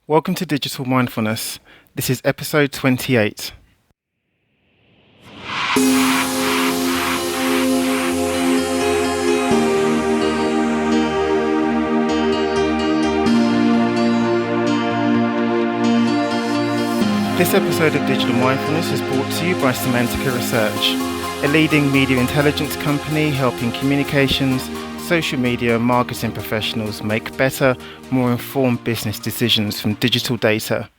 Welcome to Digital Mindfulness. This is episode 28. This episode of Digital Mindfulness is brought to you by Semantica Research, a leading media intelligence company helping communications, social media and marketing professionals make better, more informed business decisions from digital data.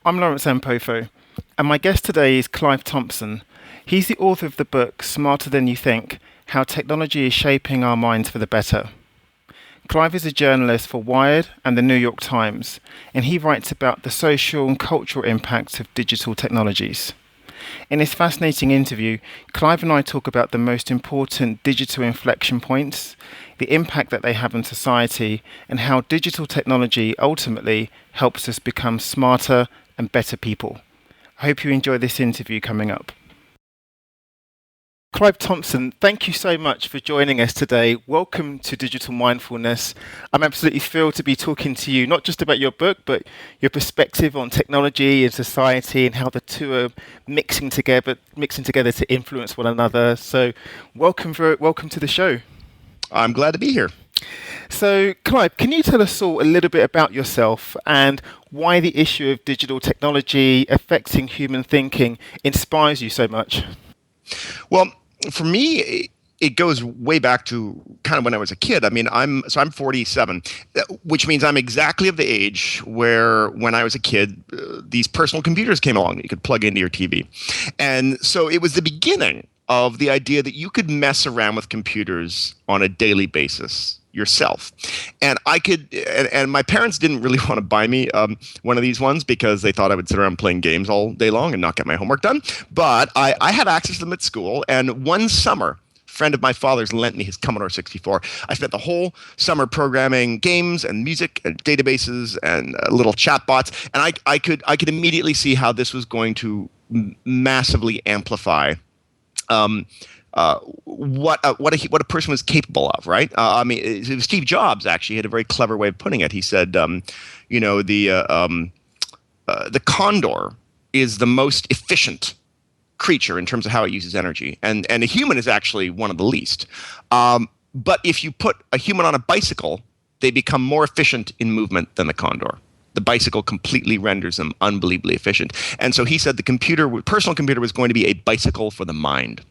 I'm Lawrence Mpofo, and my guest today is Clive Thompson. He's the author of the book Smarter Than You Think: How Technology is Shaping Our Minds for the Better. Clive is a journalist for Wired and the New York Times, and he writes about the social and cultural impacts of digital technologies. In this fascinating interview, Clive and I talk about the most important digital inflection points, the impact that they have on society, and how digital technology ultimately helps us become smarter and better people. I hope you enjoy this interview coming up. Clive Thompson, thank you so much for joining us today. Welcome to Digital Mindfulness. I'm absolutely thrilled to be talking to you, not just about your book, but your perspective on technology and society and how the two are mixing together to influence one another. So welcome to the show. I'm glad to be here. So, Clive, can you tell us all a little bit about yourself and why the issue of digital technology affecting human thinking inspires you so much? Well, for me, it goes way back to kind of when I was a kid. I mean, I'm 47, which means I'm exactly of the age where when I was a kid, these personal computers came along that you could plug into your TV. And so it was the beginning of the idea that you could mess around with computers on a daily basis yourself. And and my parents didn't really want to buy me one of these ones because they thought I would sit around playing games all day long and not get my homework done. But I had access to them at school, and one summer, a friend of my father's lent me his Commodore 64. I spent the whole summer programming games and music and databases and little chatbots, and I could immediately see how this was going to massively amplify what a person was capable of, right? I mean, it was Steve Jobs actually had a very clever way of putting it. He said, the condor is the most efficient creature in terms of how it uses energy, and a human is actually one of the least. But if you put a human on a bicycle, they become more efficient in movement than the condor. The bicycle completely renders them unbelievably efficient. And so he said the personal computer was going to be a bicycle for the mind.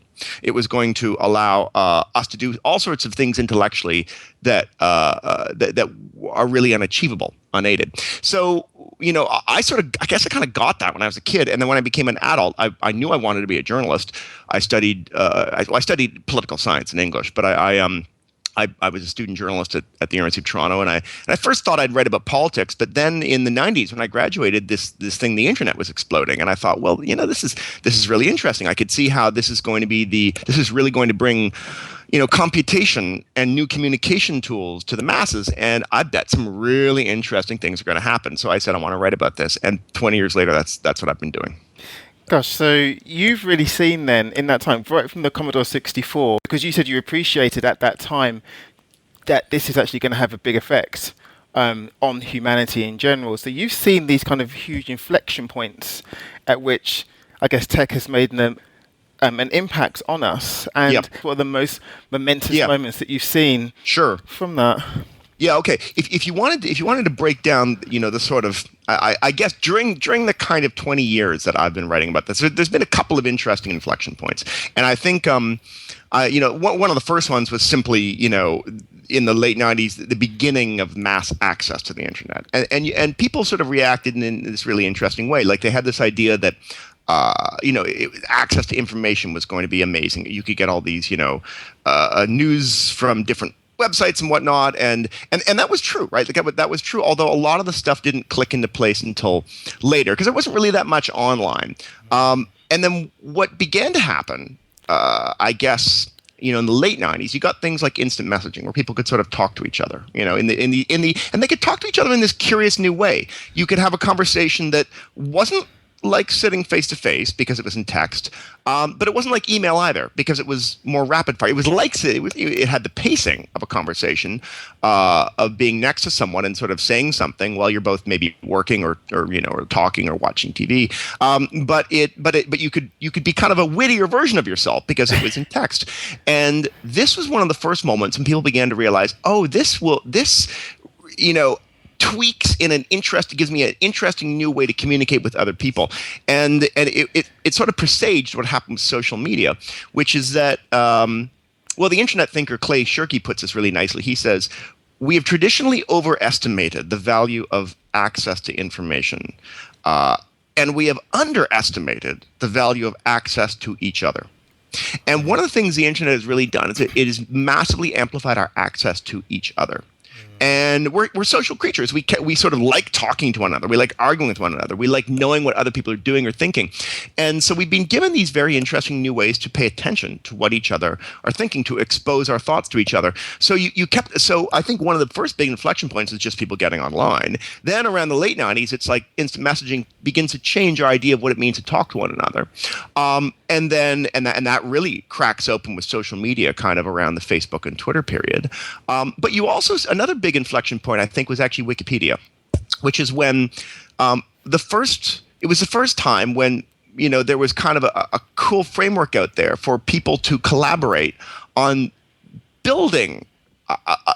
It was going to allow us to do all sorts of things intellectually that are really unachievable, unaided. So, I guess I kind of got that when I was a kid, and then when I became an adult, I knew I wanted to be a journalist. I studied political science and English, but I was a student journalist at the University of Toronto, and I first thought I'd write about politics, but then in the 90s when I graduated, this thing, the internet, was exploding, and I thought, well, this is really interesting. I could see how this is really going to bring, computation and new communication tools to the masses, and I bet some really interesting things are going to happen. So I said I want to write about this, and 20 years later, that's what I've been doing. Gosh, so you've really seen then in that time, right from the Commodore 64, because you said you appreciated at that time that this is actually going to have a big effect on humanity in general. So you've seen these kind of huge inflection points at which I guess tech has made an impact on us. And what are the most momentous moments that you've seen from that? Yeah. Okay. If you wanted to break down, the sort of, I guess during the kind of 20 years that I've been writing about this, there's been a couple of interesting inflection points, and I think, one of the first ones was simply, in the late 90s, the beginning of mass access to the internet, and people sort of reacted in this really interesting way. Like they had this idea that, access to information was going to be amazing. You could get all these, news from different websites and whatnot, and that was true, right? That was true, although a lot of the stuff didn't click into place until later because there wasn't really that much online. And then what began to happen, I guess, in the late 90s, you got things like instant messaging where people could sort of talk to each other, and they could talk to each other in this curious new way. You could have a conversation that wasn't like sitting face to face because it was in text, but it wasn't like email either because it was more rapid fire. It was like it had the pacing of a conversation, of being next to someone and sort of saying something while you're both maybe working or talking or watching TV. But you could be kind of a wittier version of yourself because it was in text. And this was one of the first moments when people began to realize, oh, this tweaks in an interest, gives me an interesting new way to communicate with other people. And it sort of presaged what happened with social media, which is that, the internet thinker Clay Shirky puts this really nicely. He says, we have traditionally overestimated the value of access to information, and we have underestimated the value of access to each other. And one of the things the internet has really done is it has massively amplified our access to each other. And we're social creatures. We sort of like talking to one another. We like arguing with one another. We like knowing what other people are doing or thinking. And so we've been given these very interesting new ways to pay attention to what each other are thinking, to expose our thoughts to each other. So so I think one of the first big inflection points is just people getting online. Then around the late 90s, it's like instant messaging begins to change our idea of what it means to talk to one another. And that really cracks open with social media kind of around the Facebook and Twitter period. But you also, another big inflection point, I think, was actually Wikipedia, which is when it was the first time when, there was kind of a cool framework out there for people to collaborate on building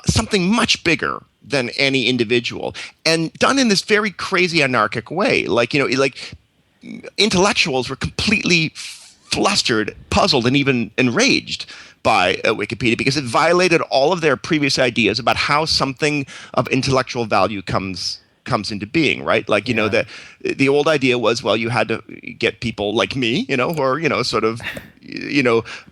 something much bigger than any individual, and done in this very crazy anarchic way. Like intellectuals were completely flustered, puzzled, and even enraged by Wikipedia because it violated all of their previous ideas about how something of intellectual value comes into being, right? Like, the old idea was, well, you had to get people like me, who are, sort of,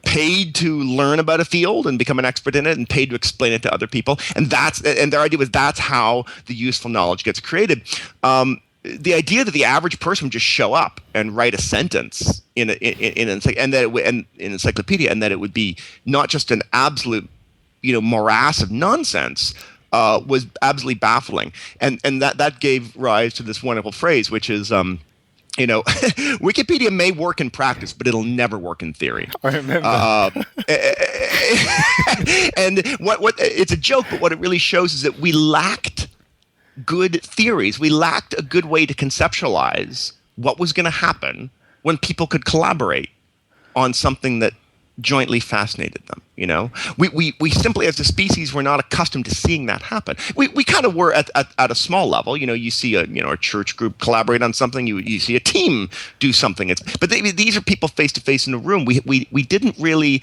paid to learn about a field and become an expert in it and paid to explain it to other people. And their idea was that's how the useful knowledge gets created. The idea that the average person would just show up and write a sentence in an encyclopedia, and that it would be not just an absolute, morass of nonsense, was absolutely baffling. And that gave rise to this wonderful phrase, which is, Wikipedia may work in practice, but it'll never work in theory. I remember. And what it's a joke, but what it really shows is that we lacked good theories. We lacked a good way to conceptualize what was going to happen when people could collaborate on something that jointly fascinated them. We simply, as a species, were not accustomed to seeing that happen. We kind of were at a small level. You see a church group collaborate on something. You see a team do something. But these are people face to face in a room. We didn't really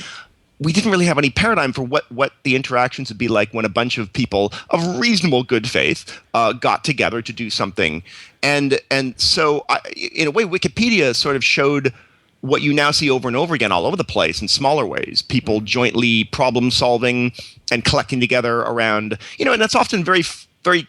have any paradigm for what the interactions would be like when a bunch of people of reasonable good faith got together to do something. And so, in a way, Wikipedia sort of showed what you now see over and over again all over the place in smaller ways, people jointly problem solving and collecting together around, and that's often very, very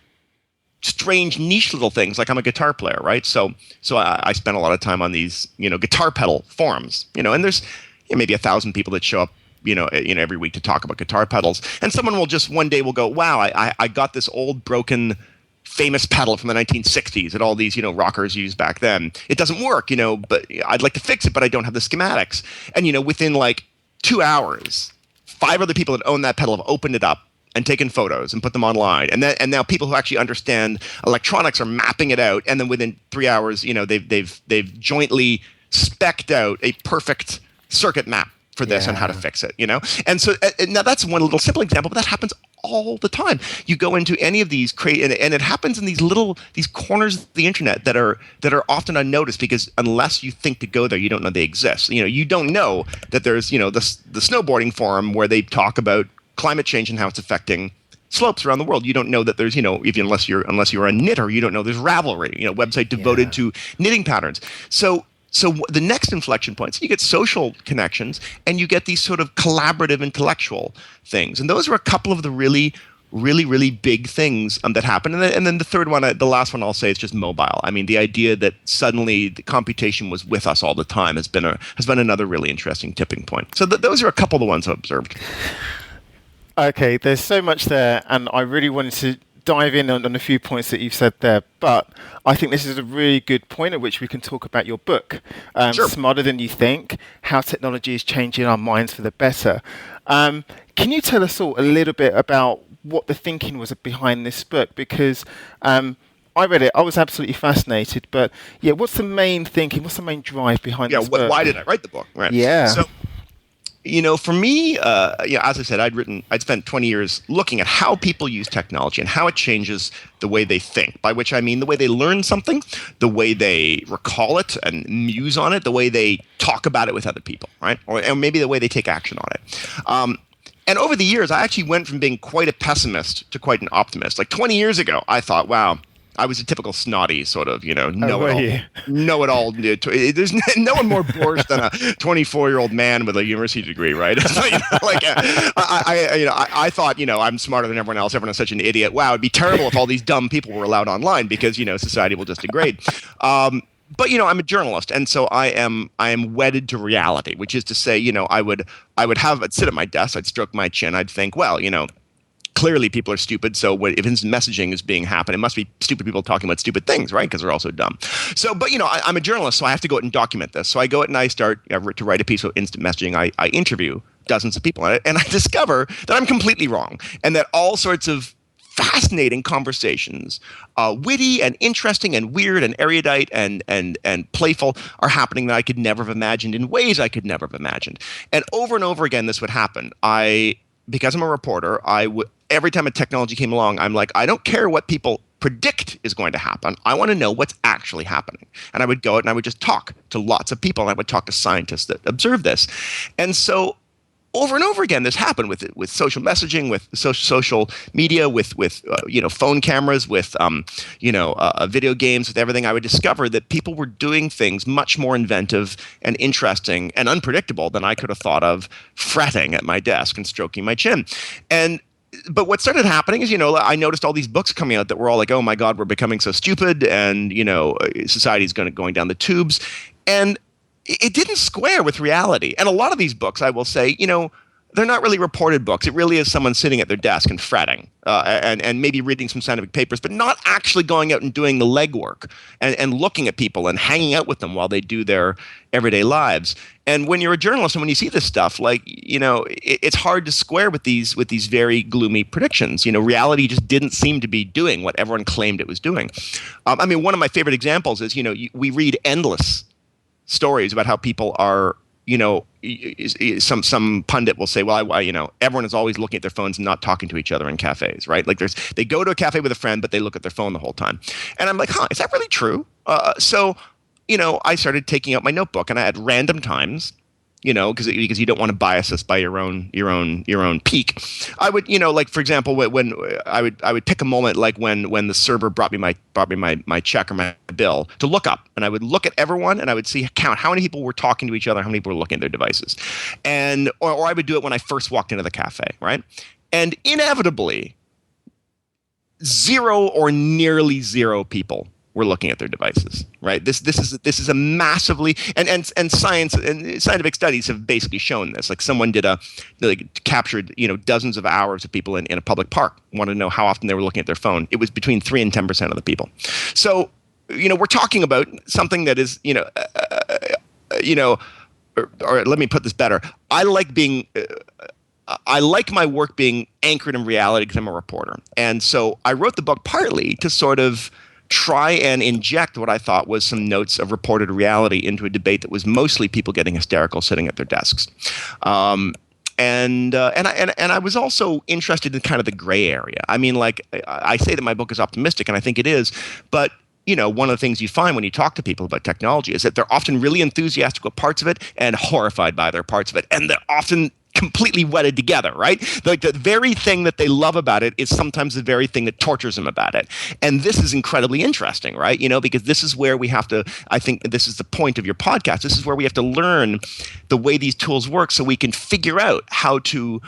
strange niche little things. Like, I'm a guitar player, right? So I spend a lot of time on these, guitar pedal forums, and there's maybe 1,000 people that show up every week to talk about guitar pedals. And someone will just one day will go, wow, I got this old broken famous pedal from the 1960s that all these, rockers used back then. It doesn't work, but I'd like to fix it, but I don't have the schematics. And, within like 2 hours, 5 other people that own that pedal have opened it up and taken photos and put them online. And now people who actually understand electronics are mapping it out. And then within 3 hours, they've jointly spec'd out a perfect circuit map for this and how to fix it, And so now that's one little simple example, but that happens all the time. You go into any of these and it happens in these corners of the internet that are often unnoticed, because unless you think to go there, you don't know they exist. You don't know that there's, the snowboarding forum where they talk about climate change and how it's affecting slopes around the world. You don't know that there's, even unless you're a knitter, you don't know there's Ravelry, website devoted to knitting patterns. So the next inflection points, you get social connections and you get these sort of collaborative intellectual things. And those are a couple of the really, really, really big things that happen. And then the third one, the last one I'll say, is just mobile. I mean, the idea that suddenly the computation was with us all the time has been another really interesting tipping point. So those are a couple of the ones I've observed. Okay, there's so much there, and I really wanted dive in on a few points that you've said there, but I think this is a really good point at which we can talk about your book, Sure. Smarter Than You Think, How Technology is Changing Our Minds for the Better. Can you tell us all a little bit about what the thinking was behind this book? Because I read it, I was absolutely fascinated, but yeah, what's the main thinking, what's the main drive behind this book? Why did I write the book? Right. Yeah. So, for me, as I said, I'd spent 20 years looking at how people use technology and how it changes the way they think, by which I mean the way they learn something, the way they recall it and muse on it, the way they talk about it with other people, right? Or maybe the way they take action on it. And over the years, I actually went from being quite a pessimist to quite an optimist. Like 20 years ago, I thought, wow, I was a typical snotty sort of, know-it-all. There's no one more boorish than a 24-year-old man with a university degree, right? I thought, I'm smarter than everyone else. Everyone is such an idiot. Wow, it'd be terrible if all these dumb people were allowed online because, society will just degrade. But I'm a journalist, and so I am wedded to reality, which is to say, I'd sit at my desk, I'd stroke my chin, I'd think, well, clearly people are stupid, so if instant messaging is being happened, it must be stupid people talking about stupid things, right? Because they're also dumb. So, but I'm a journalist, so I have to go out and document this. So I go out and I start to write a piece of instant messaging. I interview dozens of people, and I discover that I'm completely wrong, and that all sorts of fascinating conversations, witty and interesting and weird and erudite and playful, are happening that I could never have imagined in ways I could never have imagined. And over again, this would happen. Because I'm a reporter, every time a technology came along, I'm like, I don't care what people predict is going to happen. I want to know what's actually happening. And I would go out and I would just talk to lots of people, and I would talk to scientists that observe this. And so over and over again, this happened with social messaging, with social media, with phone cameras, with video games, with everything. I would discover that people were doing things much more inventive and interesting and unpredictable than I could have thought of, fretting at my desk and stroking my chin. But what started happening is, I noticed all these books coming out that were all like, oh my God, we're becoming so stupid, and society's going down the tubes, and it didn't square with reality. And a lot of these books, I will say, they're not really reported books. It really is someone sitting at their desk and fretting, and maybe reading some scientific papers, but not actually going out and doing the legwork and looking at people and hanging out with them while they do their everyday lives. And when you're a journalist and when you see this stuff, it's hard to square with these very gloomy predictions. Reality just didn't seem to be doing what everyone claimed it was doing. One of my favorite examples is, we read endless stories about how people are, some pundit will say, well, everyone is always looking at their phones and not talking to each other in cafes, right? Like they go to a cafe with a friend, but they look at their phone the whole time. And I'm like, is that really true? So I started taking out my notebook, and I at random times, because you don't want to bias us by your own peak. I would, for example, when I would pick a moment, like when the server brought me my check or my bill, to look up, and I would look at everyone, and I would count how many people were talking to each other, how many people were looking at their devices, and or I would do it when I first walked into the cafe, right? And inevitably, zero or nearly zero people were looking at their devices, right? This is a massively and science and scientific studies have basically shown this. Like someone captured dozens of hours of people in a public park, wanted to know how often they were looking at their phone. It was between 3 and 10% of the people. So we're talking about something that is or let me put this better. I like my work being anchored in reality because I'm a reporter, and so I wrote the book partly to sort of try and inject what I thought was some notes of reported reality into a debate that was mostly people getting hysterical sitting at their desks. And I was also interested in kind of the gray area. I say that my book is optimistic, and I think it is, but one of the things you find when you talk to people about technology is that they're often really enthusiastic with parts of it and horrified by other parts of it, and they're often completely wedded together, right? Like the very thing that they love about it is sometimes the very thing that tortures them about it. And this is incredibly interesting, right? Because this is where we have to, I think this is the point of your podcast. This is where we have to learn the way these tools work so we can figure out how to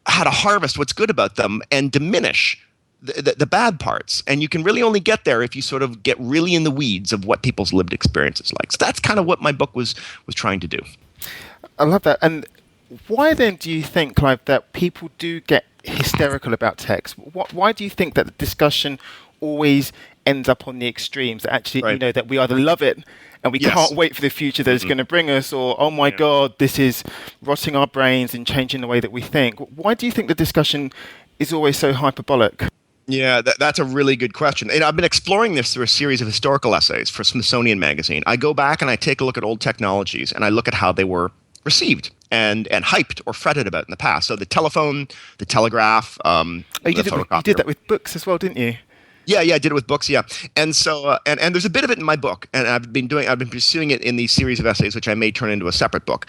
harvest what's good about them and diminish the bad parts. And you can really only get there if you sort of get really in the weeds of what people's lived experience is like. So that's kind of what my book was trying to do. I love that. And Why then do you think, Clive, that people do get hysterical about text? Why do you think that the discussion always ends up on the extremes? That actually, Right. that we either love it and we can't Yes. wait for the future that it's going to bring us, or oh my Yeah. God, this is rotting our brains and changing the way that we think. Why do you think the discussion is always so hyperbolic? Yeah, that's a really good question. And I've been exploring this through a series of historical essays for Smithsonian Magazine. I go back and I take a look at old technologies and I look at how they were received and hyped or fretted about in the past. So the telephone, the telegraph, Oh, the you photocopier. did that with books as well, didn't you? Yeah, I did it with books. Yeah, and so and there's a bit of it in my book, and I've been pursuing it in these series of essays, which I may turn into a separate book.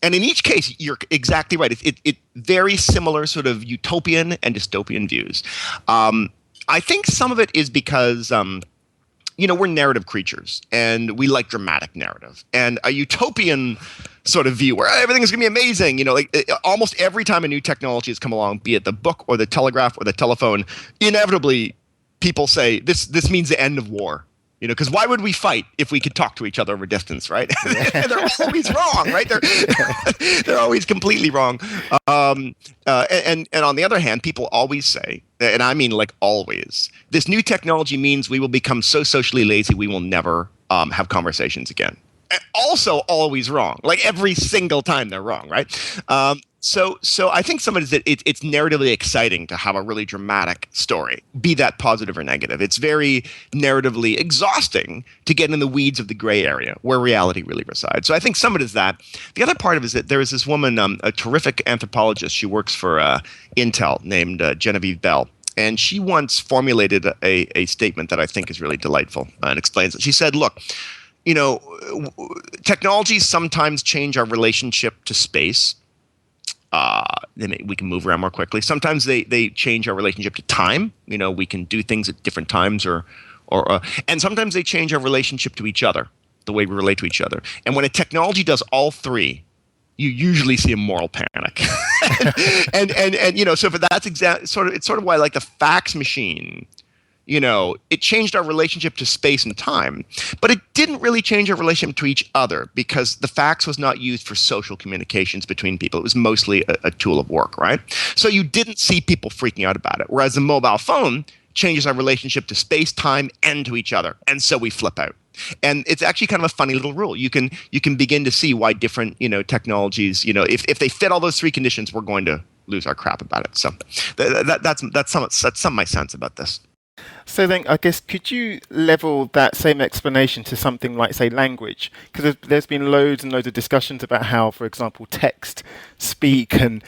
And in each case, you're exactly right. It very similar sort of utopian and dystopian views. I think some of it is because we're narrative creatures and we like dramatic narrative, and a utopian sort of view where everything is going to be amazing. Almost every time a new technology has come along, be it the book or the telegraph or the telephone, inevitably people say this means the end of war. Because why would we fight if we could talk to each other over distance, right? They're always wrong, right? They're always completely wrong. And on the other hand, people always say, and I mean like always, this new technology means we will become so socially lazy we will never have conversations again. And also always wrong, like every single time they're wrong, right? So I think some of it is that it's narratively exciting to have a really dramatic story, be that positive or negative. It's very narratively exhausting to get in the weeds of the gray area where reality really resides. So I think some of it is that. The other part of it is that there is this woman, a terrific anthropologist. She works for Intel, named Genevieve Bell. And she once formulated a statement that I think is really delightful and explains it. She said, look, technologies sometimes change our relationship to space. We can move around more quickly. Sometimes they change our relationship to time. We can do things at different times, and sometimes they change our relationship to each other, the way we relate to each other. And when a technology does all three, you usually see a moral panic. So for that's it's sort of why, like, the fax machine, it changed our relationship to space and time, but it didn't really change our relationship to each other because the fax was not used for social communications between people. It was mostly a tool of work, right? So you didn't see people freaking out about it. Whereas the mobile phone changes our relationship to space, time, and to each other. And so we flip out. And it's actually kind of a funny little rule. You can begin to see why different, technologies, if they fit all those three conditions, we're going to lose our crap about it. So that's some of my sense about this. So then, I guess, could you level that same explanation to something like, say, language? Because there's been loads and loads of discussions about how, for example, text, speak, and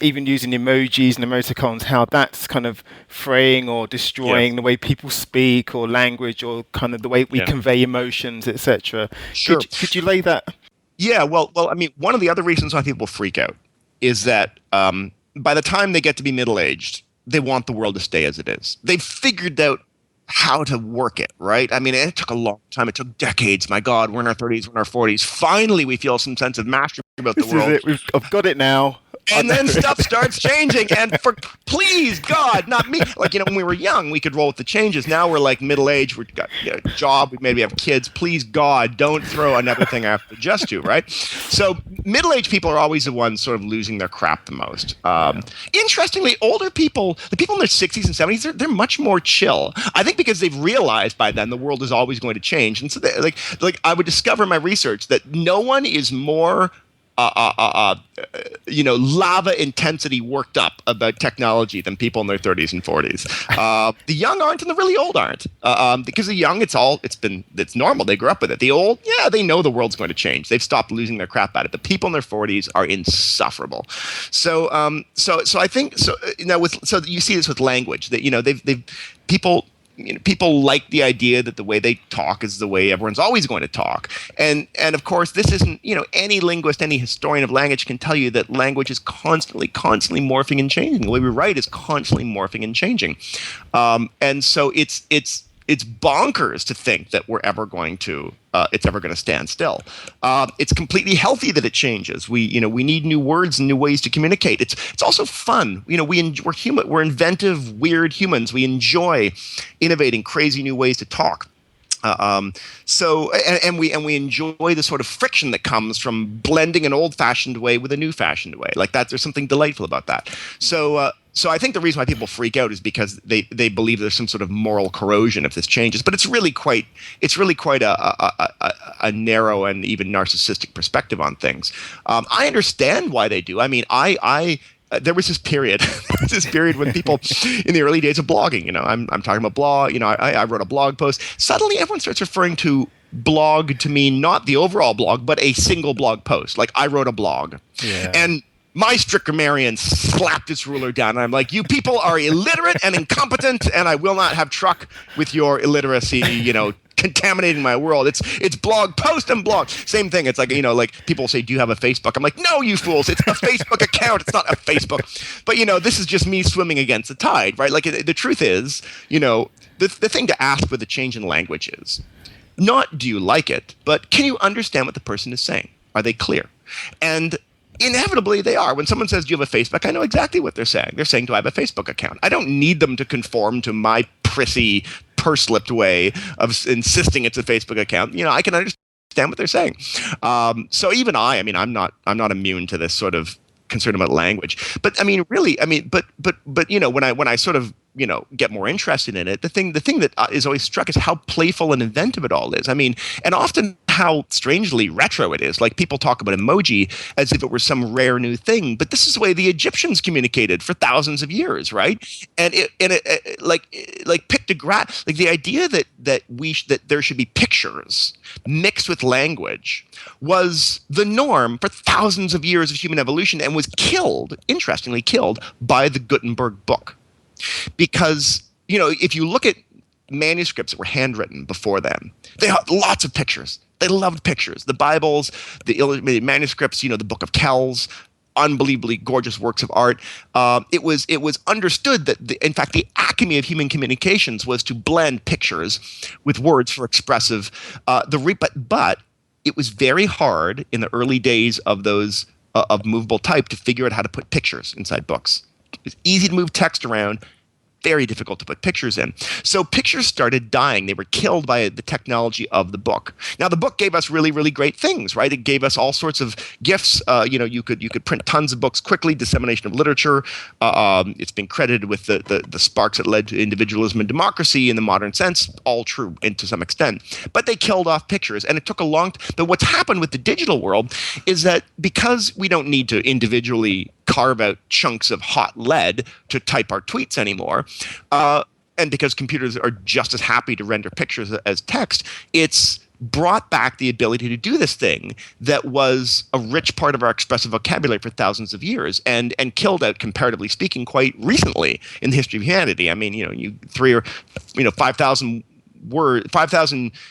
even using emojis and emoticons, how that's kind of fraying or destroying the way people speak or language or kind of the way we convey emotions, etc. Sure. Could you lay that? Yeah, well, I mean, one of the other reasons why people freak out is that by the time they get to be middle-aged, they want the world to stay as it is. They've figured out how to work it, right? I mean, it took a long time. It took decades. My God, we're in our 30s, we're in our 40s. Finally, we feel some sense of mastery about the world. This is it. I've got it now. And then stuff starts changing. And please, God, not me. Like, when we were young, we could roll with the changes. Now we're like middle-aged. We've got a job. We maybe have kids. Please, God, don't throw another thing I have to adjust to, right? So middle-aged people are always the ones sort of losing their crap the most. Interestingly, older people, the people in their 60s and 70s, they're much more chill. I think because they've realized by then the world is always going to change. And so like I would discover in my research that no one is more lava intensity worked up about technology than people in their 30s and 40s. The young aren't, and the really old aren't. Because the young, it's normal. They grew up with it. The old, they know the world's going to change. They've stopped losing their crap at it. The people in their 40s are insufferable. So I think so. So you see this with language that they've people like the idea that the way they talk is the way everyone's always going to talk. And of course, this isn't, any linguist, any historian of language can tell you that language is constantly morphing and changing. The way we write is constantly morphing and changing. And so it's bonkers to think that we're ever going to it's ever going to stand still. It's completely healthy that it changes. We need new words and new ways to communicate. It's also fun. We're human. We're inventive, weird humans. We enjoy innovating crazy new ways to talk. Uh, um, and we enjoy the sort of friction that comes from blending an old-fashioned way with a new-fashioned way. Like that, there's something delightful about that. So I think the reason why people freak out is because they believe there's some sort of moral corrosion if this changes. But it's really quite a narrow and even narcissistic perspective on things. I understand why they do. I mean, I there was this period, when people in the early days of blogging, I'm talking about blog, I wrote a blog post. Suddenly everyone starts referring to blog to mean not the overall blog, but a single blog post. Like I wrote a blog. Yeah. And my strict grammarian slapped its ruler down. And I'm like, you people are illiterate and incompetent, and I will not have truck with your illiteracy, contaminating my world. It's blog post and blog. Same thing. It's like, like people say, do you have a Facebook? I'm like, no, you fools. It's a Facebook account. It's not a Facebook. But, this is just me swimming against the tide, right? Like the truth is, the thing to ask with the change in language is not do you like it, but can you understand what the person is saying? Are they clear? And inevitably they are. When someone says, do you have a Facebook? I know exactly what they're saying. They're saying, do I have a Facebook account? I don't need them to conform to my prissy, purse-lipped way of insisting it's a Facebook account. I can understand what they're saying. So even I'm not immune to this sort of concern about language. But I mean, really, but when I sort of get more interested in it, the thing that is always struck is how playful and inventive it all is. I mean, and often how strangely retro it is. Like people talk about emoji as if it were some rare new thing, but this is the way the Egyptians communicated for thousands of years, right? And like pictograph, like the idea that there should be pictures mixed with language was the norm for thousands of years of human evolution, and was interestingly killed by the Gutenberg book. Because, if you look at manuscripts that were handwritten before then, they had lots of pictures. They loved pictures. The Bibles, the illuminated manuscripts, the Book of Kells, unbelievably gorgeous works of art. It was understood that, in fact, the acme of human communications was to blend pictures with words for expressive. But it was very hard in the early days of those of movable type to figure out how to put pictures inside books. It's easy to move text around, very difficult to put pictures in. So pictures started dying. They were killed by the technology of the book. Now, the book gave us really, really great things, right? It gave us all sorts of gifts. You could print tons of books quickly, dissemination of literature. It's been credited with the sparks that led to individualism and democracy in the modern sense, all true and to some extent. But they killed off pictures, and it took a long time. But what's happened with the digital world is that because we don't need to individually carve out chunks of hot lead to type our tweets anymore, and because computers are just as happy to render pictures as text, it's brought back the ability to do this thing that was a rich part of our expressive vocabulary for thousands of years, and killed out, comparatively speaking, quite recently in the history of humanity. I mean, 5,000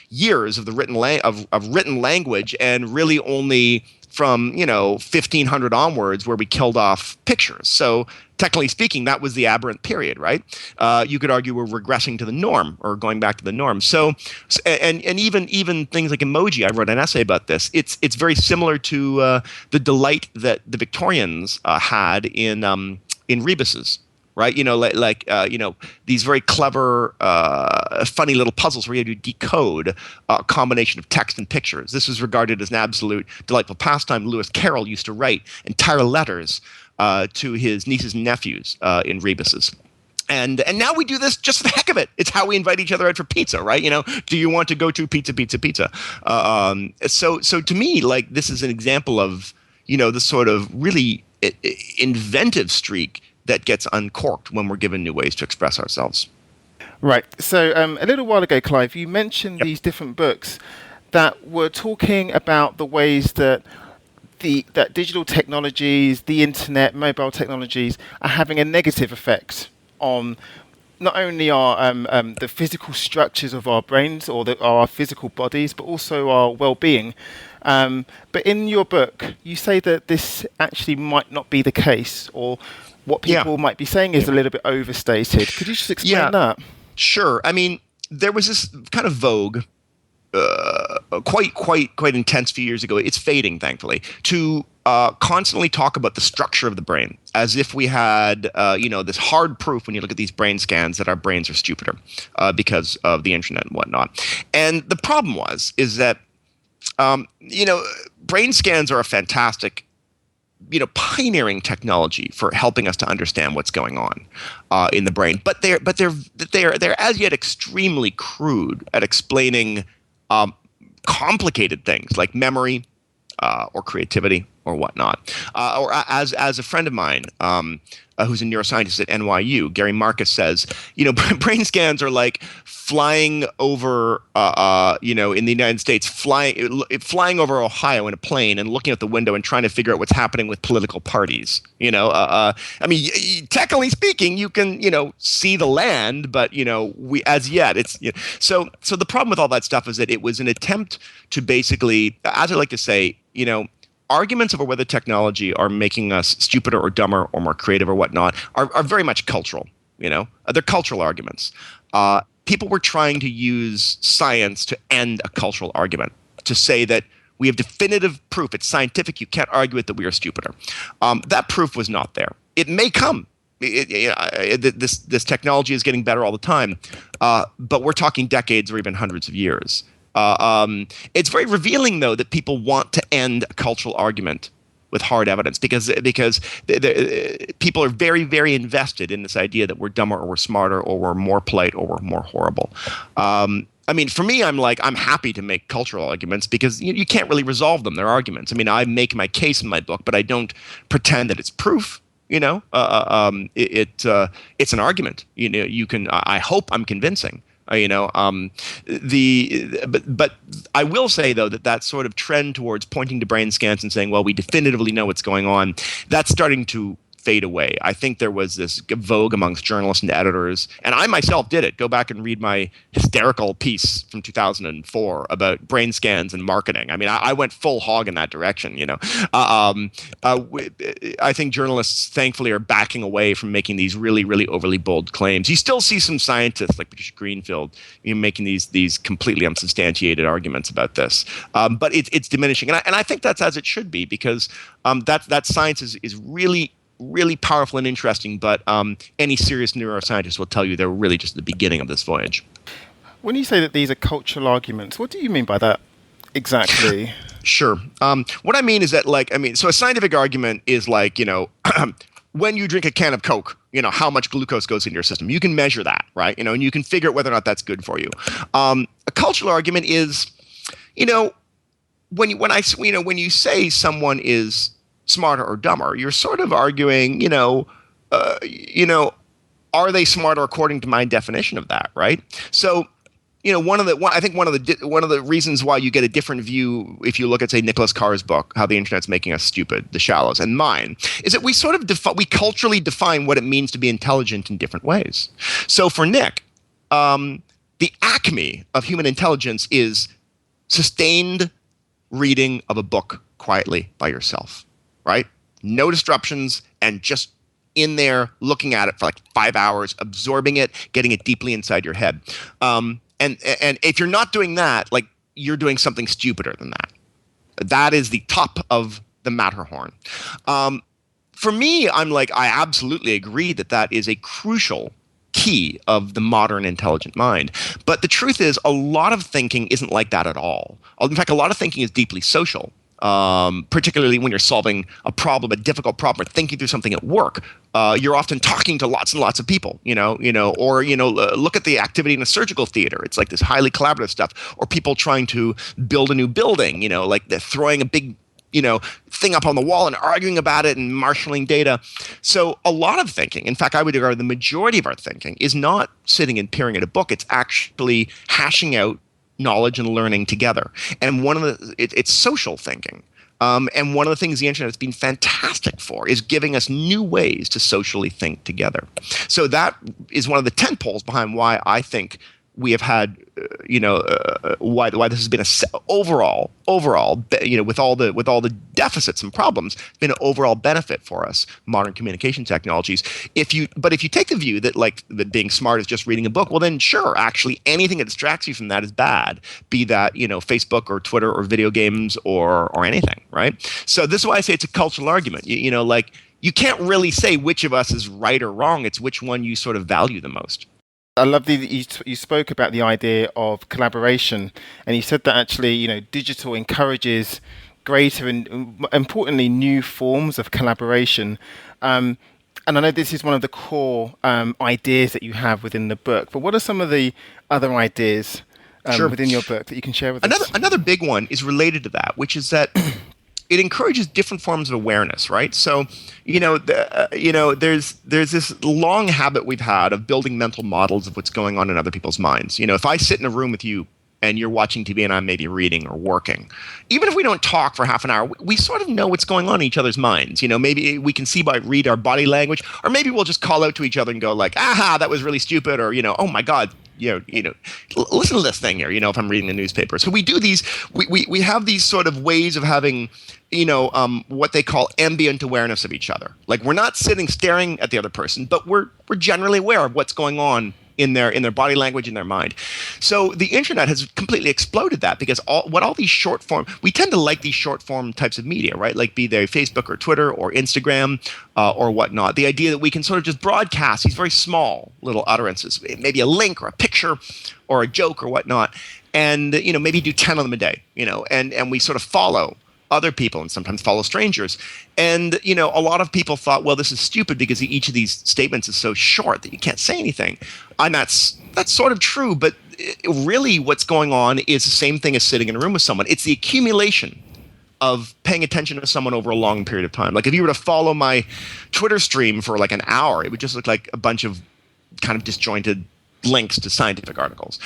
years of the written language, and really only from 1500 onwards where we killed off pictures. So technically speaking, that was the aberrant period, right? You could argue we're regressing to the norm, or going back to the norm. So, and even things like emoji, I wrote an essay about this. It's very similar to the delight that the Victorians had in rebuses. Right, these very clever, funny little puzzles where you had to decode a combination of text and pictures. This was regarded as an absolute delightful pastime. Lewis Carroll used to write entire letters to his nieces and nephews in rebuses. And now we do this just for the heck of it. It's how we invite each other out for pizza, right? Do you want to go to pizza? So to me, like, this is an example of the sort of really inventive streak that gets uncorked when we're given new ways to express ourselves. Right. So a little while ago, Clive, you mentioned these different books that were talking about the ways that that digital technologies, the internet, mobile technologies are having a negative effect on not only our the physical structures of our brains or our physical bodies, but also our well-being. But in your book, you say that this actually might not be the case, or what people might be saying is a little bit overstated. Could you just explain that? Sure. I mean, there was this kind of vogue quite intense a few years ago. It's fading, thankfully, to constantly talk about the structure of the brain as if we had, this hard proof when you look at these brain scans that our brains are stupider because of the internet and whatnot. And the problem is that, brain scans are a fantastic, pioneering technology for helping us to understand what's going on in the brain. But they're as yet extremely crude at explaining complicated things like memory or creativity or whatnot. Or as a friend of mine who's a neuroscientist at NYU, Gary Marcus says, brain scans are like flying over, in the United States, flying over Ohio in a plane and looking out the window and trying to figure out what's happening with political parties. Technically speaking, you can, see the land, but, so the problem with all that stuff is that it was an attempt to basically, as I like to say, arguments over whether technology are making us stupider or dumber or more creative or whatnot are very much cultural. They're cultural arguments. People were trying to use science to end a cultural argument, to say that we have definitive proof. It's scientific. You can't argue it that we are stupider. That proof was not there. It may come. This technology is getting better all the time, but we're talking decades or even hundreds of years. It's very revealing, though, that people want to end a cultural argument with hard evidence because people are very, very invested in this idea that we're dumber or we're smarter or we're more polite or we're more horrible. For me, I'm happy to make cultural arguments because you can't really resolve them. They're arguments. I make my case in my book, but I don't pretend that it's proof. It's an argument. You can. I hope I'm convincing. But I will say, though, that sort of trend towards pointing to brain scans and saying, well, we definitively know what's going on, that's starting to fade away. I think there was this vogue amongst journalists and editors, and I myself did it. Go back and read my hysterical piece from 2004 about brain scans and marketing. I went full hog in that direction. I think journalists, thankfully, are backing away from making these really, really overly bold claims. You still see some scientists like Patricia Greenfield making these completely unsubstantiated arguments about this, but it's diminishing, and I think that's as it should be because that science is really powerful and interesting, but any serious neuroscientist will tell you they're really just the beginning of this voyage. When you say that these are cultural arguments, what do you mean by that exactly? Sure. What I mean is that, so a scientific argument is like, when you drink a can of Coke, how much glucose goes into your system. You can measure that, right? And you can figure out whether or not that's good for you. A cultural argument is, when you say someone is smarter or dumber, you're sort of arguing, are they smarter according to my definition of that, right? So, one of the reasons why you get a different view if you look at, say, Nicholas Carr's book, How the Internet's Making Us Stupid, The Shallows, and mine, is that we sort of we culturally define what it means to be intelligent in different ways. So for Nick, the acme of human intelligence is sustained reading of a book quietly by yourself. Right? No disruptions, and just in there looking at it for like 5 hours, absorbing it, getting it deeply inside your head. And if you're not doing that, you're doing something stupider than that. That is the top of the Matterhorn. For me, I absolutely agree that is a crucial key of the modern intelligent mind. But the truth is, a lot of thinking isn't like that at all. In fact, a lot of thinking is deeply social. Particularly when you're solving a difficult problem, or thinking through something at work, you're often talking to lots and lots of people, look at the activity in a surgical theater. It's like this highly collaborative stuff, or people trying to build a new building, like they're throwing a big, thing up on the wall and arguing about it and marshaling data. So a lot of thinking, in fact, I would argue the majority of our thinking is not sitting and peering at a book. It's actually hashing out knowledge and learning together. And it's social thinking. And one of the things the internet has been fantastic for is giving us new ways to socially think together. So that is one of the tentpoles behind why I think we have had, why this has been overall, with all the deficits and problems, been an overall benefit for us, modern communication technologies. If you take the view that that being smart is just reading a book, well then sure, actually anything that distracts you from that is bad, be that Facebook or Twitter or video games or anything, right? So this is why I say it's a cultural argument. You can't really say which of us is right or wrong. It's which one you sort of value the most. I love that you spoke about the idea of collaboration, and you said that actually, digital encourages greater and, importantly, new forms of collaboration. And I know this is one of the core ideas that you have within the book. But what are some of the other ideas Sure. within your book that you can share with us? Another big one is related to that, which is that it encourages different forms of awareness, right? So, there's this long habit we've had of building mental models of what's going on in other people's minds. If I sit in a room with you and you're watching TV and I'm maybe reading or working, even if we don't talk for half an hour, we sort of know what's going on in each other's minds. Maybe we can read our body language, or maybe we'll just call out to each other and go like, aha, that was really stupid, or, oh my God, listen to this thing here, if I'm reading the newspaper. So we do these, we have these sort of ways of having, what they call ambient awareness of each other. Like we're not sitting staring at the other person, but we're generally aware of what's going on in their body language, in their mind. So the internet has completely exploded that, because all these short form, we tend to like these short form types of media, right? Like be they Facebook or Twitter or Instagram or whatnot. The idea that we can sort of just broadcast these very small little utterances, maybe a link or a picture or a joke or whatnot, and maybe do 10 of them a day, and we sort of follow other people and sometimes follow strangers. And, a lot of people thought, well, this is stupid because each of these statements is so short that you can't say anything. And that's sort of true, but really what's going on is the same thing as sitting in a room with someone. It's the accumulation of paying attention to someone over a long period of time. Like if you were to follow my Twitter stream for like an hour, it would just look like a bunch of kind of disjointed links to scientific articles.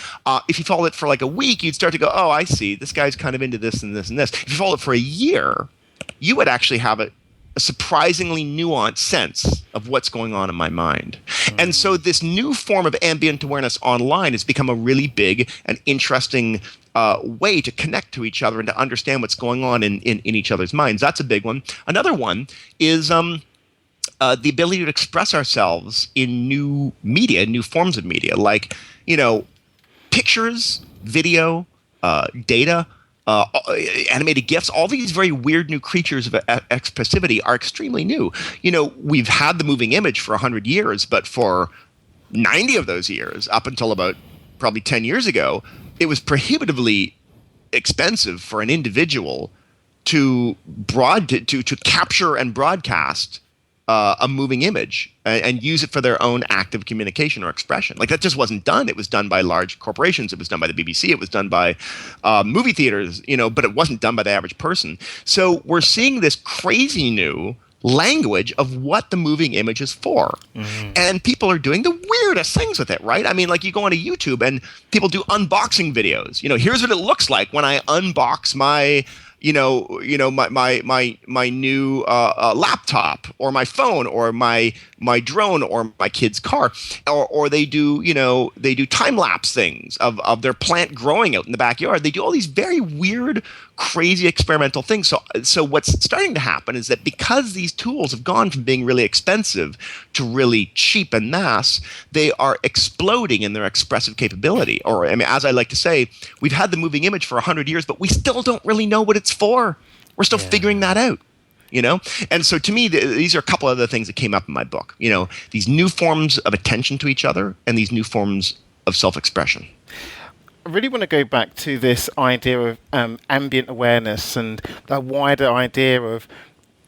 If you follow it for like a week, you'd start to go, oh, I see, this guy's kind of into this and this and this. If you follow it for a year, you would actually have a surprisingly nuanced sense of what's going on in my mind. And so this new form of ambient awareness online has become a really big and interesting way to connect to each other and to understand what's going on in each other's minds. That's a big one. Another one is the ability to express ourselves in new media, new forms of media, like, pictures, video, data, animated GIFs, all these very weird new creatures of expressivity are extremely new. We've had the moving image for 100 years, but for 90 of those years, up until about probably 10 years ago, it was prohibitively expensive for an individual to capture and broadcast a moving image and use it for their own active communication or expression. Like that just wasn't done. It was done by large corporations. It was done by the BBC. It was done by movie theaters, but it wasn't done by the average person. So we're seeing this crazy new language of what the moving image is for. Mm-hmm. And people are doing the weirdest things with it, right? I mean, like you go onto YouTube and people do unboxing videos. Here's what it looks like when I unbox my my new laptop or my phone or my drone or my kid's car, or they do time lapse things of their plant growing out in the backyard. They do all these very weird, crazy experimental things. So what's starting to happen is that because these tools have gone from being really expensive to really cheap and mass, they are exploding in their expressive capability. Or I mean, as I like to say, we've had the moving image for 100 years, but we still don't really know what it's for. We're still figuring that out. And so to me, these are a couple other things that came up in my book. These new forms of attention to each other and these new forms of self-expression. I really want to go back to this idea of ambient awareness and the wider idea of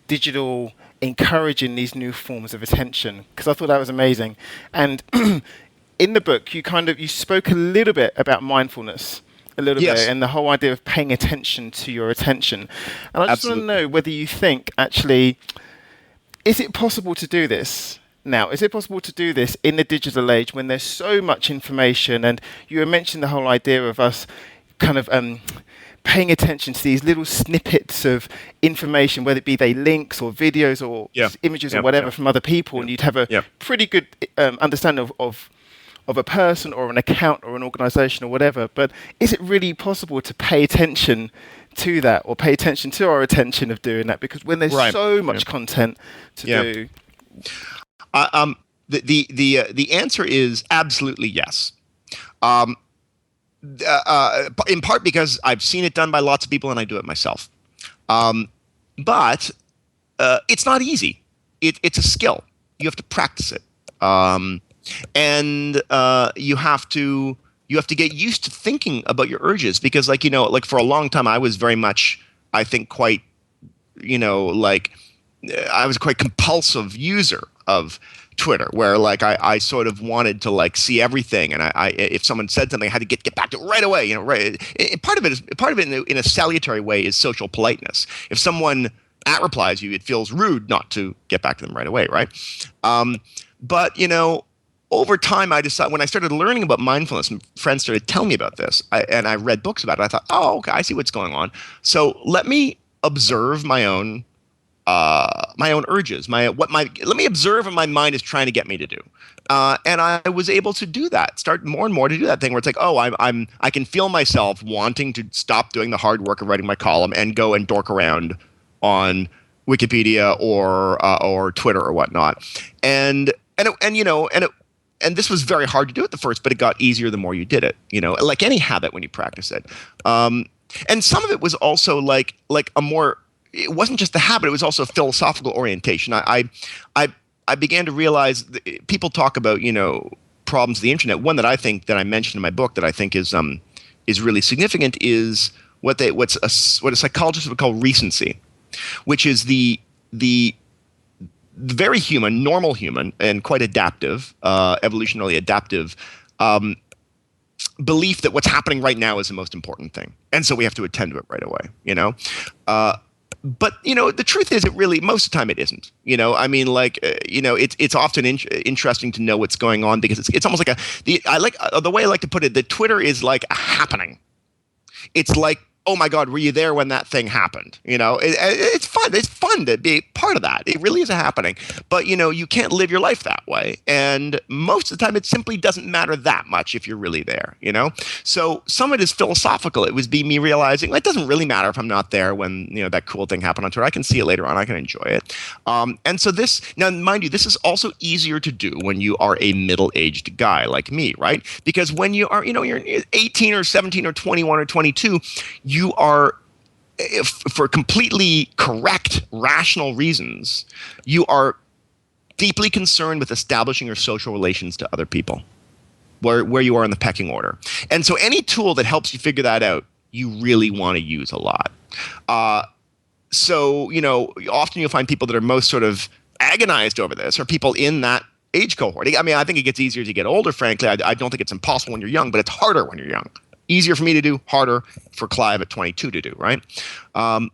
digital encouraging these new forms of attention, because I thought that was amazing. And in the book, you spoke a little bit about mindfulness. A little bit, and the whole idea of paying attention to your attention. And I just want to know whether you think, actually, is it possible to do this now? Is it possible to do this in the digital age when there's so much information? And you mentioned the whole idea of us kind of paying attention to these little snippets of information, whether it be they links or videos or images or whatever from other people, and you'd have a pretty good understanding of of a person or an account or an organization or whatever. But is it really possible to pay attention to that, or pay attention to our attention of doing that? Because when there's Right. so much content to Yeah. do. The answer is absolutely yes. Um, in part because I've seen it done by lots of people and I do it myself. But it's not easy. It's a skill. You have to practice it, and you have to get used to thinking about your urges, because, like, like for a long time I was very much, I think, quite, I was a quite compulsive user of Twitter, where like I sort of wanted to like see everything, and I if someone said something, I had to get back to it right away. Right. Part of it in a salutary way is social politeness. If someone replies you, it feels rude not to get back to them right away, right? But over time, I decided, when I started learning about mindfulness, and friends started telling me about this, and I read books about it, I thought, oh, okay, I see what's going on. So let me observe my own urges, let me observe what my mind is trying to get me to do. And I was able to do that, start more and more to do that thing where it's like, oh, I can feel myself wanting to stop doing the hard work of writing my column and go and dork around on Wikipedia or Twitter or whatnot. And this was very hard to do at the first, but it got easier the more you did it, like any habit when you practice it. And some of it was also like a more, it wasn't just the habit, it was also philosophical orientation. I began to realize people talk about, problems of the internet. One that I think, that I mentioned in my book, that I think is really significant, is what a psychologist would call recency, which is the very human, normal human, and quite adaptive, evolutionarily adaptive belief that what's happening right now is the most important thing, and so we have to attend to it right away. But the truth is, it really, most of the time, it isn't. It's often interesting to know what's going on, because it's almost like the way I like to put it, that Twitter is like a happening. It's like, oh my God, were you there when that thing happened? It's fun. It's fun to be part of that. It really is a happening. But, you can't live your life that way. And most of the time, it simply doesn't matter that much if you're really there, So some of it is philosophical. It was me realizing, well, it doesn't really matter if I'm not there when, that cool thing happened on Twitter. I can see it later on. I can enjoy it. And so now, mind you, this is also easier to do when you are a middle-aged guy like me, right? Because when you are, you're 18 or 17 or 21 or 22, you are, for completely correct, rational reasons, you are deeply concerned with establishing your social relations to other people, where you are in the pecking order. And so any tool that helps you figure that out, you really want to use a lot. So, often you'll find people that are most sort of agonized over this are people in that age cohort. I mean, I think it gets easier as you get older, frankly. I don't think it's impossible when you're young, but it's harder when you're young. Easier for me to do, harder for Clive at 22 to do, right?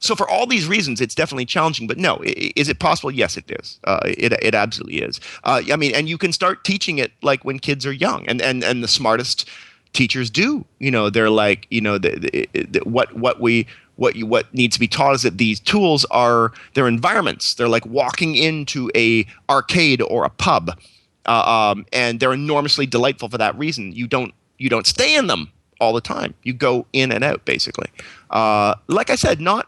So for all these reasons, it's definitely challenging. But no, is it possible? Yes, it is. It absolutely is. And you can start teaching it like when kids are young, and the smartest teachers do. They're like, what needs to be taught is that these tools they're environments. They're like walking into a arcade or a pub, and they're enormously delightful for that reason. You don't stay in them all the time. You go in and out, basically. Like I said, not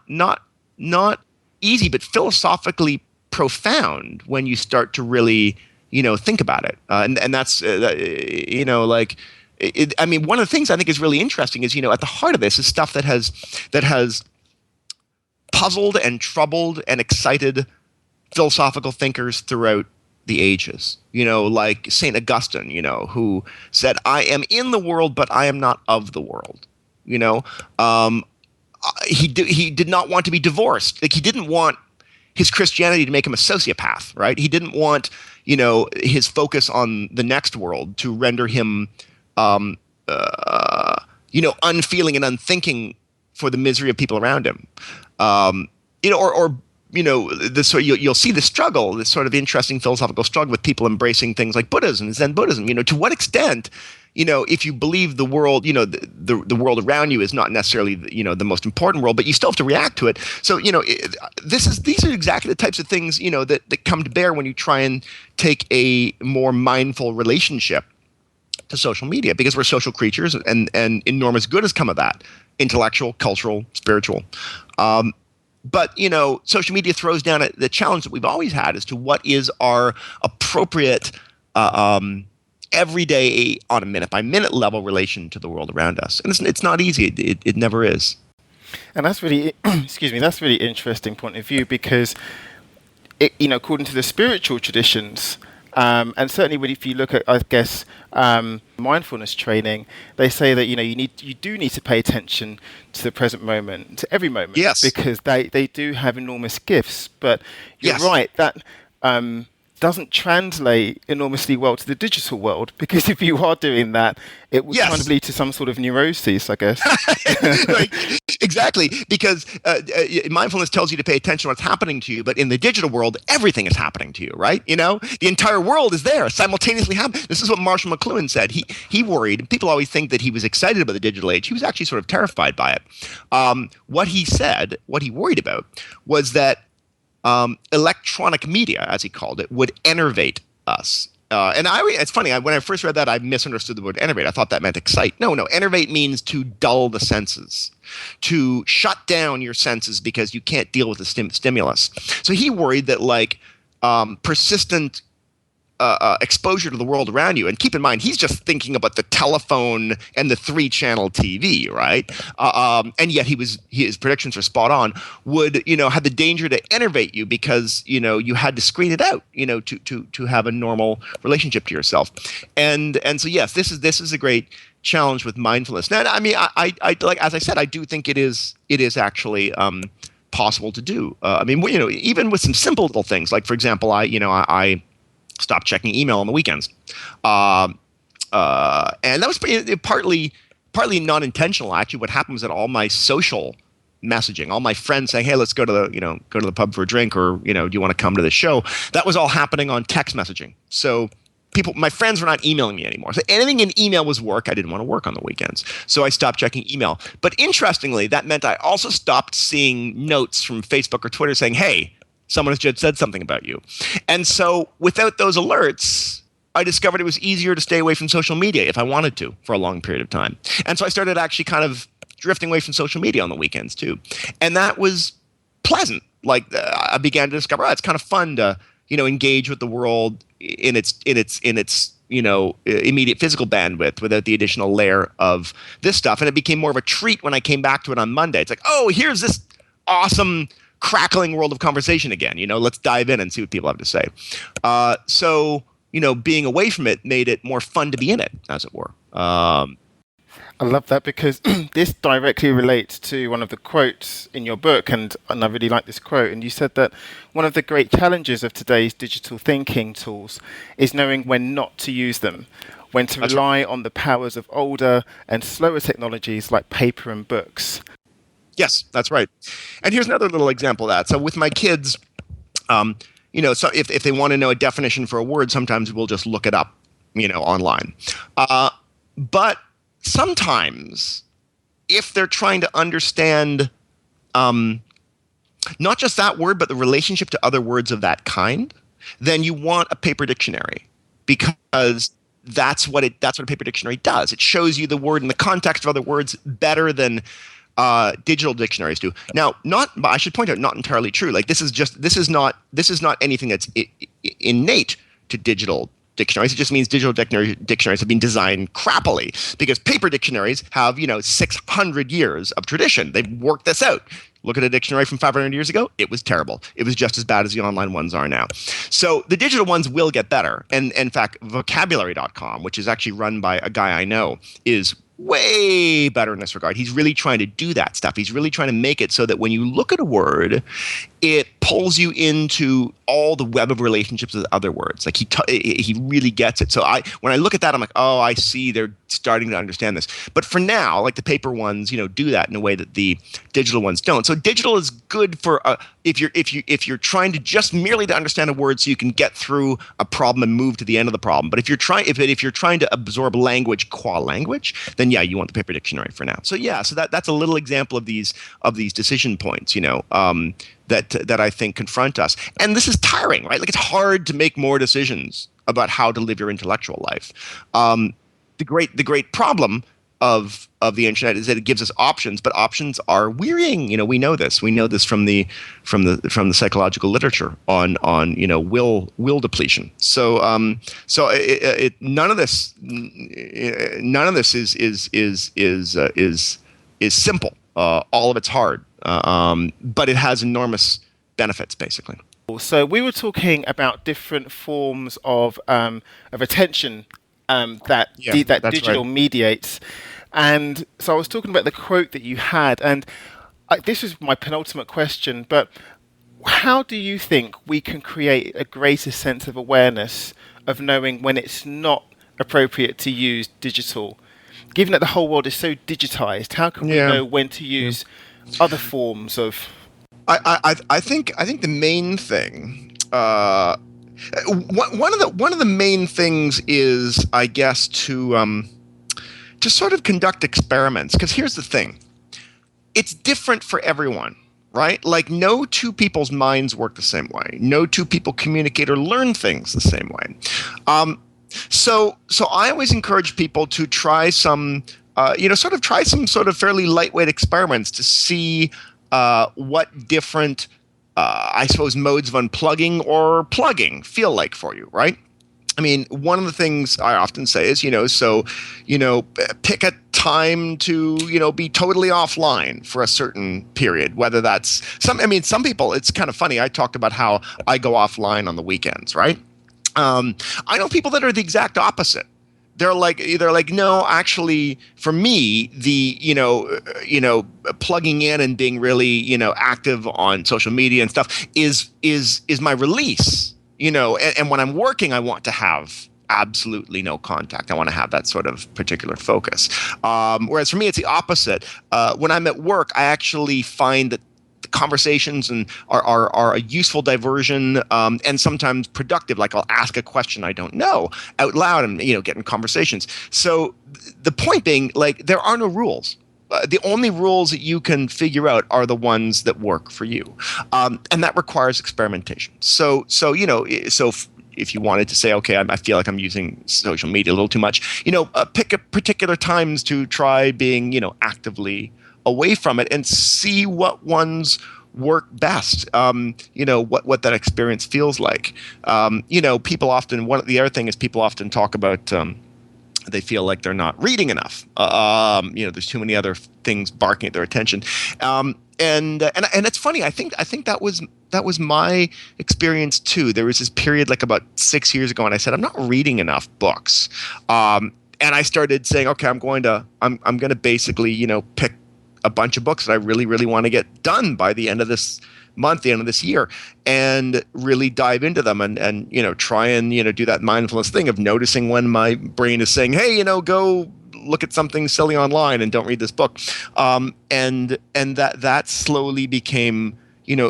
easy, but philosophically profound when you start to really, think about it. And that's, one of the things I think is really interesting is, at the heart of this is stuff that has puzzled and troubled and excited philosophical thinkers throughout the ages, like St. Augustine, who said, I am in the world, but I am not of the world. He did not want to be divorced. Like, he didn't want his Christianity to make him a sociopath, right? He didn't want, his focus on the next world to render him, unfeeling and unthinking for the misery of people around him. You'll see the struggle, this sort of interesting philosophical struggle with people embracing things like Buddhism and Zen Buddhism. To what extent, if you believe the world, the world around you is not necessarily, the most important world, but you still have to react to it. So, these are exactly the types of things, that come to bear when you try and take a more mindful relationship to social media because we're social creatures, and enormous good has come of that, intellectual, cultural, spiritual. But, social media throws down the challenge that we've always had as to what is our appropriate everyday, on a minute-by-minute level relation to the world around us. And it's not easy. It never is. And that's really, excuse me, that's really interesting point of view because, according to the spiritual traditions, and certainly if you look at, I guess, mindfulness training, they say that you do need to pay attention to the present moment, to every moment, yes, because they do have enormous gifts. But you're yes, right that doesn't translate enormously well to the digital world, because if you are doing that, it would kind of lead to some sort of neuroses, I guess. Exactly, because mindfulness tells you to pay attention to what's happening to you, but in the digital world, everything is happening to you, right? The entire world is there, simultaneously happening. This is what Marshall McLuhan said. He worried. People always think that he was excited about the digital age. He was actually sort of terrified by it. What he said, what he worried about, was that electronic media, as he called it, would enervate us. And it's funny, when I first read that, I misunderstood the word enervate. I thought that meant excite. No, enervate means to dull the senses, to shut down your senses because you can't deal with the stimulus. So he worried that persistent exposure to the world around you, and keep in mind, he's just thinking about the telephone and the 3-channel TV, right? And yet his predictions were spot on. Would had the danger to enervate you because you had to screen it out, to have a normal relationship to yourself, and so yes, this is a great challenge with mindfulness. Now, I mean, I like, as I said, I do think it is actually possible to do. I mean, even with some simple little things, like for example, I stopped checking email on the weekends, and that was partly not intentional. Actually, what happened was that all my social messaging, all my friends saying, "Hey, let's go to the pub for a drink," or do you want to come to the show? That was all happening on text messaging. So my friends were not emailing me anymore. So anything in email was work. I didn't want to work on the weekends, so I stopped checking email. But interestingly, that meant I also stopped seeing notes from Facebook or Twitter saying, "Hey, someone has just said something about you." And so without those alerts, I discovered it was easier to stay away from social media if I wanted to for a long period of time. And so I started actually kind of drifting away from social media on the weekends too. And that was pleasant. I began to discover, it's kind of fun to, engage with the world in its immediate physical bandwidth without the additional layer of this stuff. And it became more of a treat when I came back to it on Monday. It's like, oh, here's this awesome crackling world of conversation again. Let's dive in and see what people have to say. So being away from it made it more fun to be in it, as it were. I love that because this directly relates to one of the quotes in your book, and I really like this quote. And you said that one of the great challenges of today's digital thinking tools is knowing when not to use them, when to rely on the powers of older and slower technologies like paper and books. Yes, that's right. And here's another little example of that. So with my kids, so if they want to know a definition for a word, sometimes we'll just look it up, online. But sometimes if they're trying to understand not just that word, but the relationship to other words of that kind, then you want a paper dictionary, because that's what a paper dictionary does. It shows you the word in the context of other words better than digital dictionaries do. Now, I should point out, not entirely true. Like this is not anything that's innate to digital dictionaries. It just means digital dictionaries have been designed crappily, because paper dictionaries have 600 years of tradition. They've worked this out. Look at a dictionary from 500 years ago. It was terrible. It was just as bad as the online ones are now. So the digital ones will get better. And in fact, vocabulary.com, which is actually run by a guy I know, is way better in this regard. He's really trying to do that stuff. He's really trying to make it so that when you look at a word, it pulls you into all the web of relationships with other words. Like he really gets it. So when I look at that, I'm like, oh, I see. They're starting to understand this. But for now, like the paper ones, do that in a way that the digital ones don't. So digital is good for if you're trying to just merely to understand a word so you can get through a problem and move to the end of the problem. But if you're trying to absorb language qua language, then yeah, you want the paper dictionary for now. So yeah, so that's a little example of these decision points, that I think confront us. And this is tiring, right? Like it's hard to make more decisions about how to live your intellectual life. the great problem of the internet is that it gives us options, but options are wearying. We know this. We know this from the psychological literature on will depletion. None of this is simple. All of it's hard, but it has enormous benefits, basically. So we were talking about different forms of attention Yeah, that that's right. digital mediates, and so I was talking about the quote that you had, and this is my penultimate question. But how do you think we can create a greater sense of awareness of knowing when it's not appropriate to use digital? Given that the whole world is so digitized, how can we Yeah. know when to Yeah. use other forms of? I think the main thing, one of the main things is, I guess, to sort of conduct experiments. Because here's the thing: it's different for everyone, right? Like, no two people's minds work the same way. No two people communicate or learn things the same way. Um, so I always encourage people to try some sort of fairly lightweight experiments to see what different, I suppose, modes of unplugging or plugging feel like for you, right? I mean, one of the things I often say is, pick a time to, be totally offline for a certain period, whether that's some people, it's kind of funny. I talked about how I go offline on the weekends, right? I know people that are the exact opposite. They're like, no, actually, for me, the plugging in and being really active on social media and stuff is my release. And when I'm working, I want to have absolutely no contact. I want to have that sort of particular focus. Whereas for me, it's the opposite. When I'm at work, I actually find that the conversations are a useful diversion, and sometimes productive. Like, I'll ask a question I don't know out loud and get in conversations. So the point being, like, there are no rules. The only rules that you can figure out are the ones that work for you, and that requires experimentation. If you wanted to say, okay, I feel like I'm using social media a little too much, pick a particular times to try being, actively away from it and see what ones work best. What that experience feels like. People often, the other thing is, people often talk about, they feel like they're not reading enough. There's too many other things barking at their attention. And it's funny. I think that was my experience too. There was this period, like about 6 years ago, and I said, I'm not reading enough books. And I started saying, okay, I'm going to basically, pick a bunch of books that I really, really want to get done by the end of this month, the end of this year, and really dive into them and try and do that mindfulness thing of noticing when my brain is saying, hey, go look at something silly online and don't read this book. And that slowly became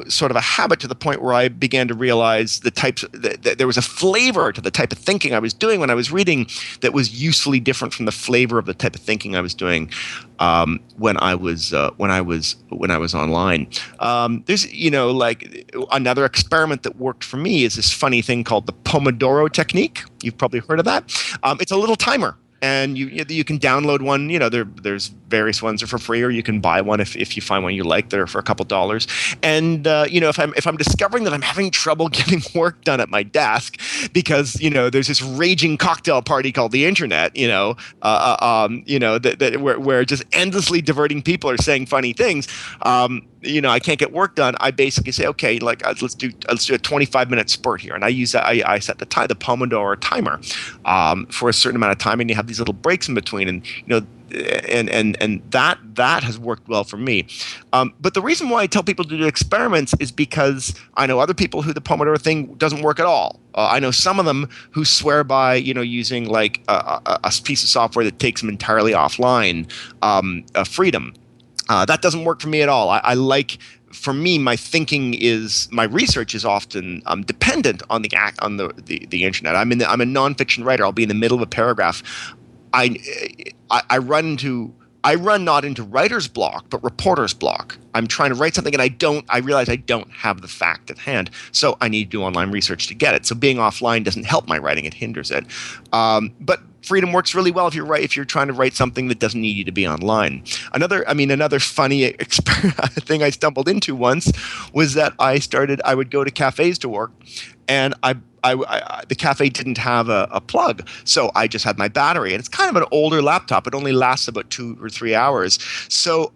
sort of a habit, to the point where I began to realize the types that there was a flavor to the type of thinking I was doing when I was reading that was usefully different from the flavor of the type of thinking I was doing when I was online. There's like, another experiment that worked for me is this funny thing called the Pomodoro technique. You've probably heard of that. It's a little timer. And you can download one. There's various ones that are for free, or you can buy one if you find one you like that are for a couple dollars. And if I'm discovering that I'm having trouble getting work done at my desk because there's this raging cocktail party called the internet, where just endlessly diverting people are saying funny things. I can't get work done. I basically say, okay, like, let's do a 25-minute spurt here, and I use that. I set the Pomodoro timer for a certain amount of time, and you have these little breaks in between, and and that has worked well for me. But the reason why I tell people to do experiments is because I know other people who the Pomodoro thing doesn't work at all. I know some of them who swear by using like a piece of software that takes them entirely offline, freedom. That doesn't work for me at all. I like, for me, my research is often dependent on the internet. I'm a nonfiction writer. I'll be in the middle of a paragraph. I run not into writer's block, but reporter's block. I'm trying to write something, and I realize I don't have the fact at hand. So I need to do online research to get it. So being offline doesn't help my writing, it hinders it. But freedom works really well if you're trying to write something that doesn't need you to be online. Another funny thing I stumbled into once was that I would go to cafes to work, and the cafe didn't have a plug, so I just had my battery, and it's kind of an older laptop. It only lasts about 2 or 3 hours. So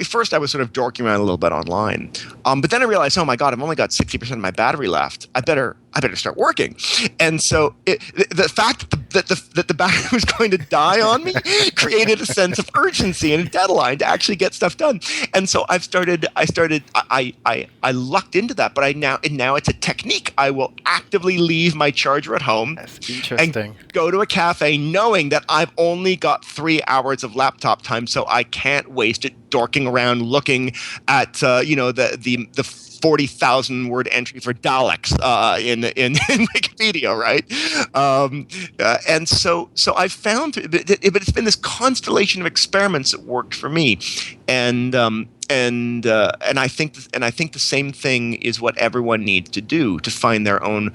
first I was sort of dorking around a little bit online, but then I realized, oh my God, I've only got 60% of my battery left. I better start working. And so the fact that the battery was going to die on me created a sense of urgency and a deadline to actually get stuff done. And so I lucked into that, but now it's a technique. I will actively leave my charger at home. That's interesting. And go to a cafe knowing that I've only got 3 hours of laptop time, so I can't waste it dorking around looking at the 40,000 word entry for Daleks in Wikipedia, right? And so I found, but it's been this constellation of experiments that worked for me, and I think the same thing is what everyone needs to do to find their own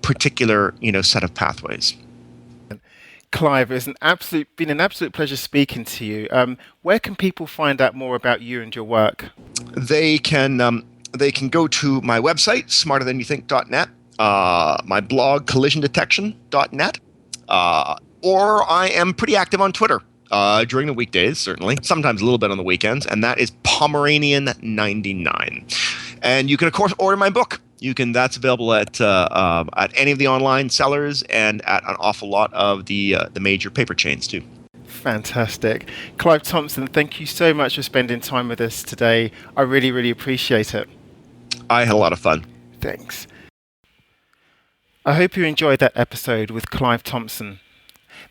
particular set of pathways. Clive, it's been an absolute pleasure speaking to you. Where can people find out more about you and your work? They can go to my website, smarterthanyouthink.net, my blog, collisiondetection.net, or I am pretty active on Twitter during the weekdays, certainly, sometimes a little bit on the weekends, and that is Pomeranian99. And you can, of course, order my book. That's available at any of the online sellers and at an awful lot of the major paper chains too. Fantastic. Clive Thompson, thank you so much for spending time with us today. I really, really appreciate it. I had a lot of fun. Thanks. I hope you enjoyed that episode with Clive Thompson.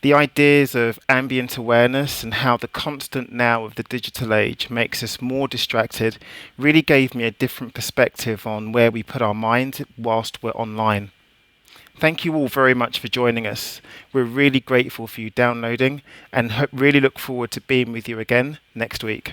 The ideas of ambient awareness and how the constant now of the digital age makes us more distracted really gave me a different perspective on where we put our mind whilst we're online. Thank you all very much for joining us. We're really grateful for you downloading and really look forward to being with you again next week.